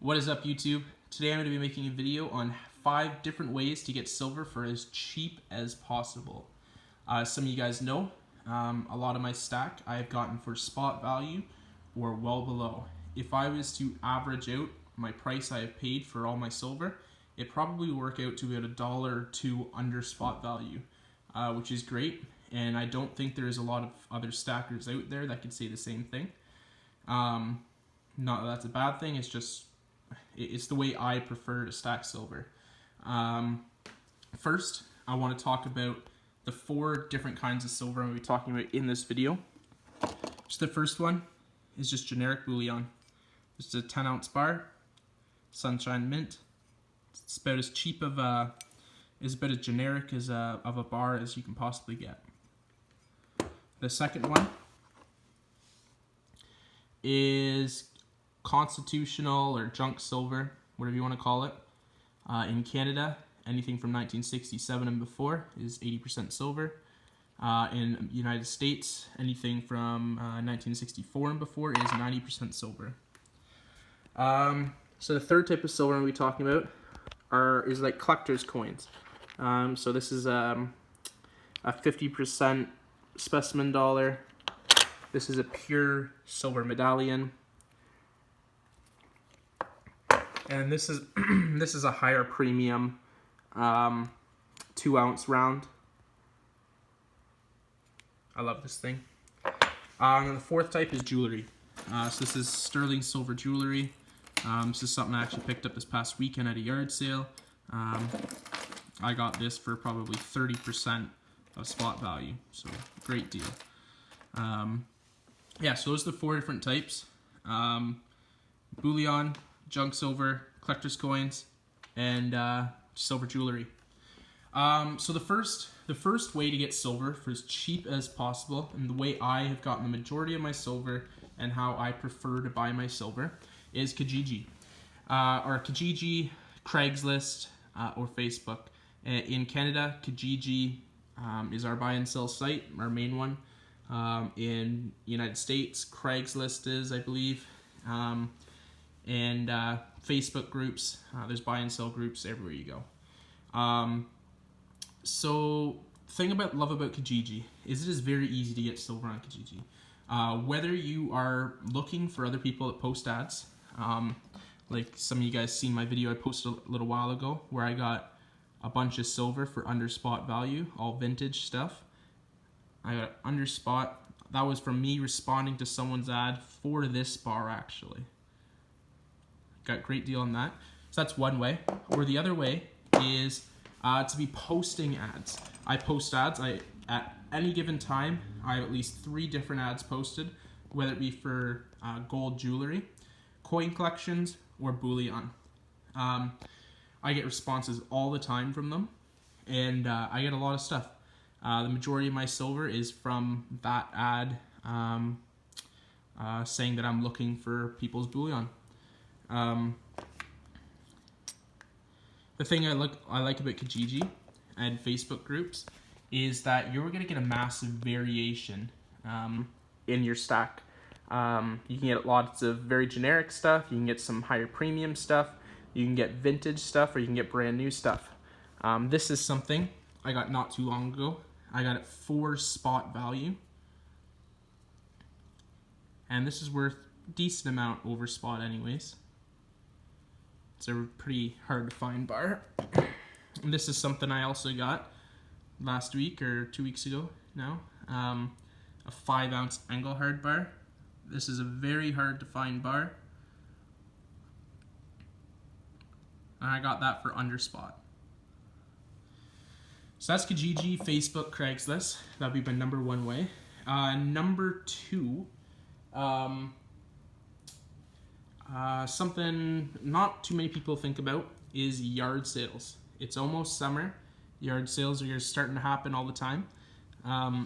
What is up, YouTube? Today I'm going to be making a video on 5 different ways to get silver for as cheap as possible. Some of you guys know, a lot of my stack I have gotten for spot value or well below. If I was to average out my price I have paid for all my silver, it probably would work out to about $1 or $2 under spot value, which is great. And I don't think there's a lot of other stackers out there that could say the same thing. Not that that's a bad thing, it's the way I prefer to stack silver. First, I want to talk about the 4 different kinds of silver I'm going to be talking about in this video. Just the first one is just generic bullion. Just a 10-ounce bar, sunshine mint. It's about as cheap of a, is about as generic as of a bar as you can possibly get. The second one is constitutional or junk silver, whatever you want to call it. In Canada, anything from 1967 and before is 80% silver. In the United States, anything from 1964 and before is 90% silver. So the third type of silver I'm going to be talking about is like collector's coins. So this is a 50% specimen dollar. This is a pure silver medallion. And this is this is a higher premium 2-ounce round. I love this thing. And the fourth type is jewelry. So this is sterling silver jewelry. This is something I actually picked up this past weekend at a yard sale. I got this for probably 30% of spot value, so great deal. Yeah, so those are the 4 different types. Bullion, junk silver, collector's coins, and silver jewelry. So the first way to get silver for as cheap as possible, and the way I have gotten the majority of my silver and how I prefer to buy my silver, is Kijiji. Or Kijiji, Craigslist, or Facebook. In Canada, Kijiji is our buy and sell site, our main one. In the United States, Craigslist is, I believe. And Facebook groups, there's buy and sell groups everywhere you go. So the thing I love about Kijiji is it is very easy to get silver on Kijiji. Whether you are looking for other people that post ads, like some of you guys seen my video I posted a little while ago where I got a bunch of silver for under spot value, all vintage stuff. I got under spot. That was from me responding to someone's ad for this bar actually. Got a great deal on that. So that's one way. Or the other way is to be posting ads. I post ads. At any given time, I have at least 3 different ads posted, whether it be for gold jewelry, coin collections, or bullion. I get responses all the time from them, and I get a lot of stuff. The majority of my silver is from that ad saying that I'm looking for people's bullion. The thing I like about Kijiji and Facebook groups is that you're going to get a massive variation in your stack. You can get lots of very generic stuff, you can get some higher premium stuff, you can get vintage stuff, or you can get brand new stuff. This is something I got not too long ago. I got it for spot value. And this is worth a decent amount over spot anyways. It's a pretty hard to find bar. And this is something I also got last week or 2 weeks ago now. A 5-ounce Engelhard bar. This is a very hard to find bar. And I got that for under spot. So that's Kijiji, Facebook, Craigslist. That'd be my number 1 way. Number 2, something not too many people think about is yard sales. It's almost summer. Yard sales are starting to happen all the time. I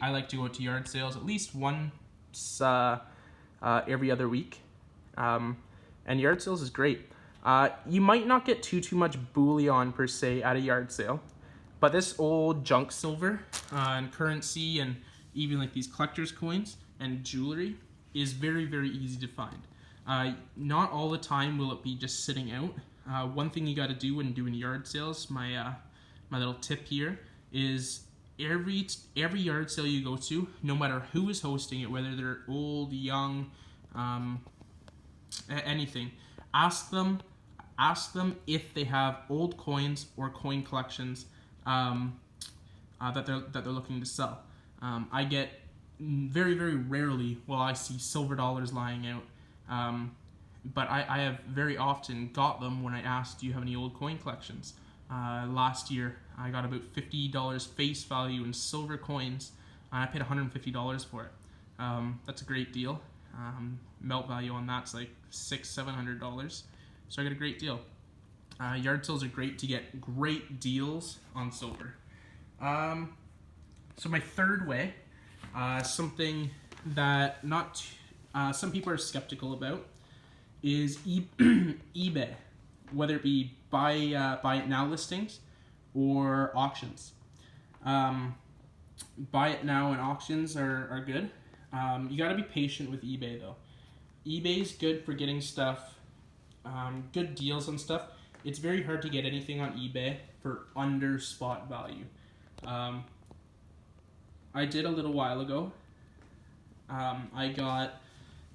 like to go to yard sales at least once every other week. And yard sales is great. You might not get too much bullion per se at a yard sale, but this old junk silver and currency and even like these collector's coins and jewelry is very, very easy to find. Not all the time will it be just sitting out. One thing you got to do when doing yard sales, my little tip here, is every yard sale you go to, no matter who is hosting it, whether they're old, young, anything, ask them if they have old coins or coin collections that they're looking to sell. I get very, very rarely will I see silver dollars lying out, but I have very often got them when I asked, do you have any old coin collections? Last year I got about $50 face value in silver coins, and I paid $150 for it. That's a great deal. Melt value on that's like $600-700, so I got a great deal. Yard sales are great to get great deals on silver. So my third way, something that some people are skeptical about, is eBay, whether it be buy it now listings or auctions. Buy it now and auctions are good. You got to be patient with eBay though. eBay's good for getting stuff, good deals on stuff. It's very hard to get anything on eBay for under spot value. I did a little while ago. I got,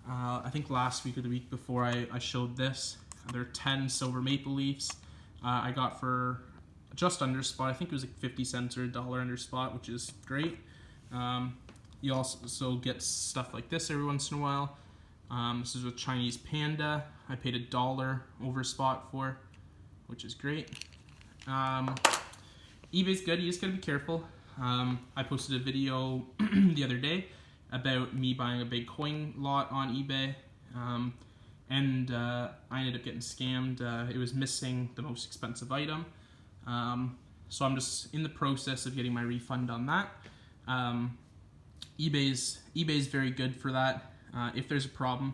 I think last week or the week before, I showed this. There are 10 silver maple leafs. I got for just under spot. I think it was like 50 cents or $1 under spot, which is great. You also get stuff like this every once in a while. This is a Chinese panda. I paid $1 over spot for, which is great. eBay's good. You just gotta be careful. I posted a video the other day about me buying a big coin lot on eBay, and I ended up getting scammed. It was missing the most expensive item, so I'm just in the process of getting my refund on that. eBay's very good for that. If there's a problem,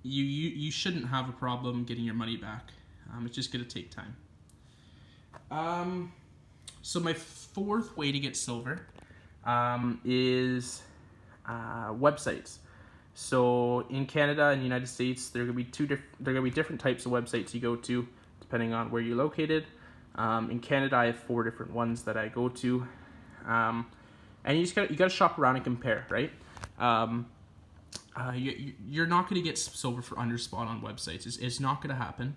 you shouldn't have a problem getting your money back. It's just gonna take time. So my fourth way to get silver is websites. So in Canada and the United States, there are gonna be different types of websites you go to depending on where you're located. In Canada, I have 4 different ones that I go to, and you gotta shop around and compare, right? You're not gonna get silver for under spot on websites. It's not gonna happen.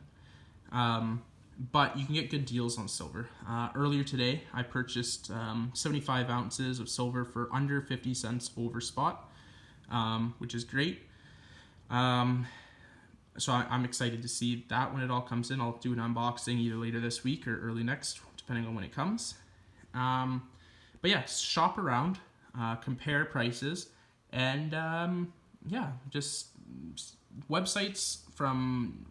But you can get good deals on silver. Earlier today, I purchased 75 ounces of silver for under 50 cents over spot, which is great. So I'm excited to see that when it all comes in. I'll do an unboxing either later this week or early next, depending on when it comes. But yeah, shop around, compare prices, and yeah, just websites from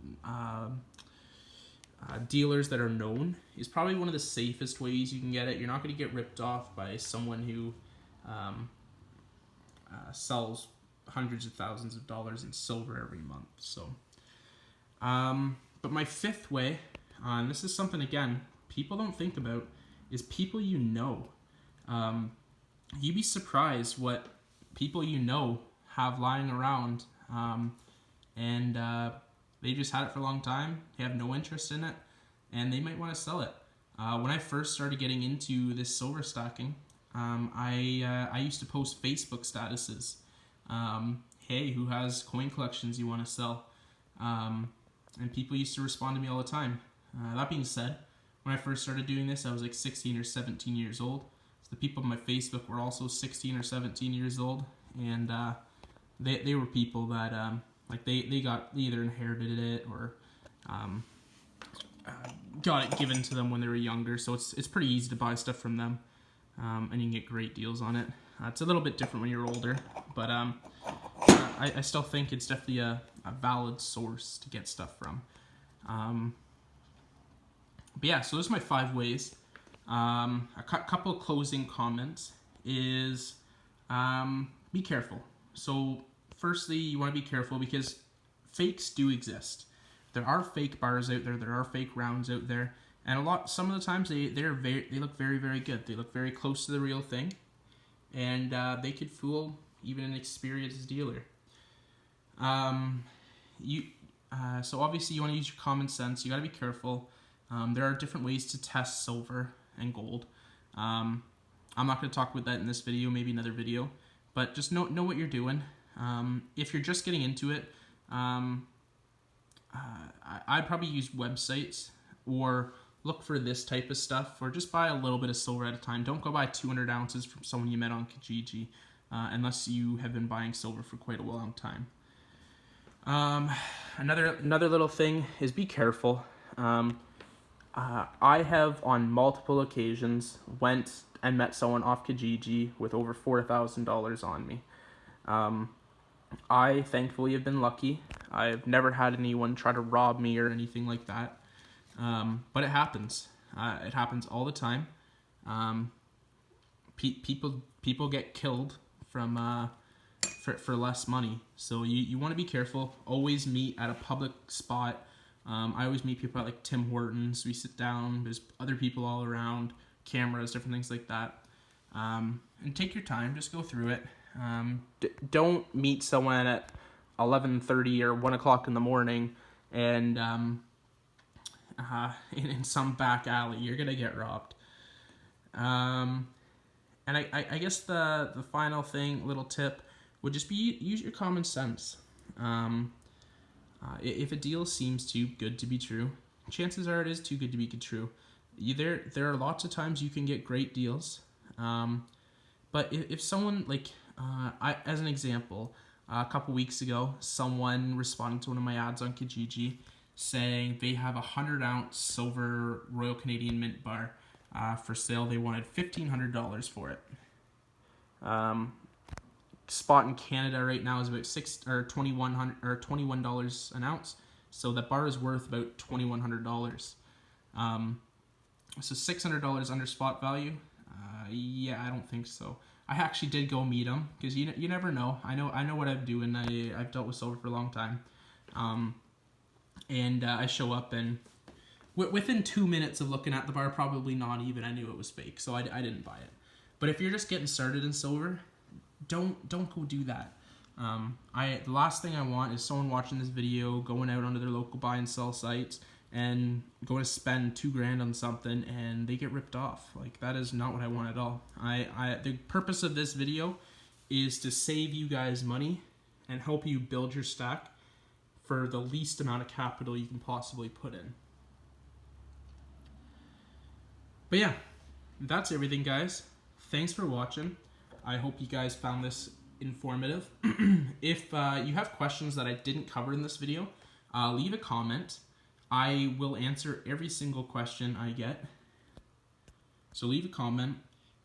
dealers that are known is probably one of the safest ways you can get it. You're not going to get ripped off by someone who sells hundreds of thousands of dollars in silver every month. So, but my fifth way, and this is something again people don't think about, is people you know. You'd be surprised what people you know have lying around, and they just had it for a long time. They have no interest in it, and they might want to sell it. When I first started getting into this silver stacking, I used to post Facebook statuses. Hey, who has coin collections you want to sell? And people used to respond to me all the time. That being said, when I first started doing this, I was like 16 or 17 years old. So the people on my Facebook were also 16 or 17 years old, and they were people that like they either inherited it or got it given to them when they were younger. So it's pretty easy to buy stuff from them, and you can get great deals on it. It's a little bit different when you're older, but I still think it's definitely a valid source to get stuff from. But yeah, so those are my 5 ways. A couple of closing comments is be careful. So firstly, you want to be careful because fakes do exist. There are fake bars out there. There are fake rounds out there, and some of the times they look very, very good. They look very close to the real thing, and they could fool even an experienced dealer. so obviously you want to use your common sense. You got to be careful. There are different ways to test silver and gold. I'm not going to talk about that in this video, maybe another video, but just know what you're doing. If you're just getting into it, I'd probably use websites or look for this type of stuff, or just buy a little bit of silver at a time. Don't go buy 200 ounces from someone you met on Kijiji, unless you have been buying silver for quite a long time. Another little thing is be careful. I have on multiple occasions went and met someone off Kijiji with over $4,000 on me. I thankfully have been lucky. I've never had anyone try to rob me or anything like that. But it happens. It happens all the time. People get killed from for less money. So you want to be careful. Always meet at a public spot. I always meet people at like Tim Hortons. We sit down. There's other people all around. Cameras, different things like that. And take your time. Just go through it. Don't meet someone at 11:30 or 1 o'clock in the morning and in some back alley. You're gonna get robbed. And I guess the final thing, little tip, would just be use your common sense. If a deal seems too good to be true, chances are it is too good to be true. There are lots of times you can get great deals. But if someone, like, as an example, a couple weeks ago, someone responded to one of my ads on Kijiji saying they have a 100-ounce silver Royal Canadian Mint bar for sale. They wanted $1,500 for it. Spot in Canada right now is about $21 an ounce, so that bar is worth about $2,100. So $600 under spot value. Yeah, I don't think so. I actually did go meet him because you never know. I know what I'm doing. I've dealt with silver for a long time, and I show up and within 2 minutes of looking at the bar, probably not even, I knew it was fake, so I didn't buy it. But if you're just getting started in silver, don't go do that. The last thing I want is someone watching this video going out onto their local buy and sell sites and going to spend $2,000 on something and they get ripped off. Like, that is not what I want at all. The purpose of this video is to save you guys money and help you build your stack for the least amount of capital you can possibly put in. But yeah, that's everything, guys. Thanks for watching. I hope you guys found this informative. If you have questions that I didn't cover in this video, leave a comment. I will answer every single question I get. So leave a comment.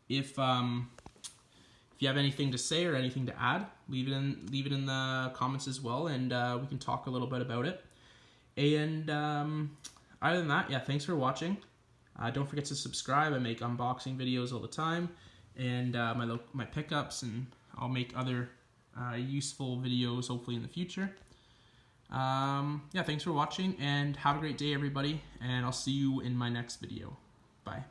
If you have anything to say or anything to add, leave it in the comments as well, and we can talk a little bit about it. And other than that, yeah, thanks for watching. Don't forget to subscribe. I make unboxing videos all the time, and my pickups, and I'll make other useful videos hopefully in the future. Yeah, thanks for watching, and have a great day, everybody, and I'll see you in my next video. Bye.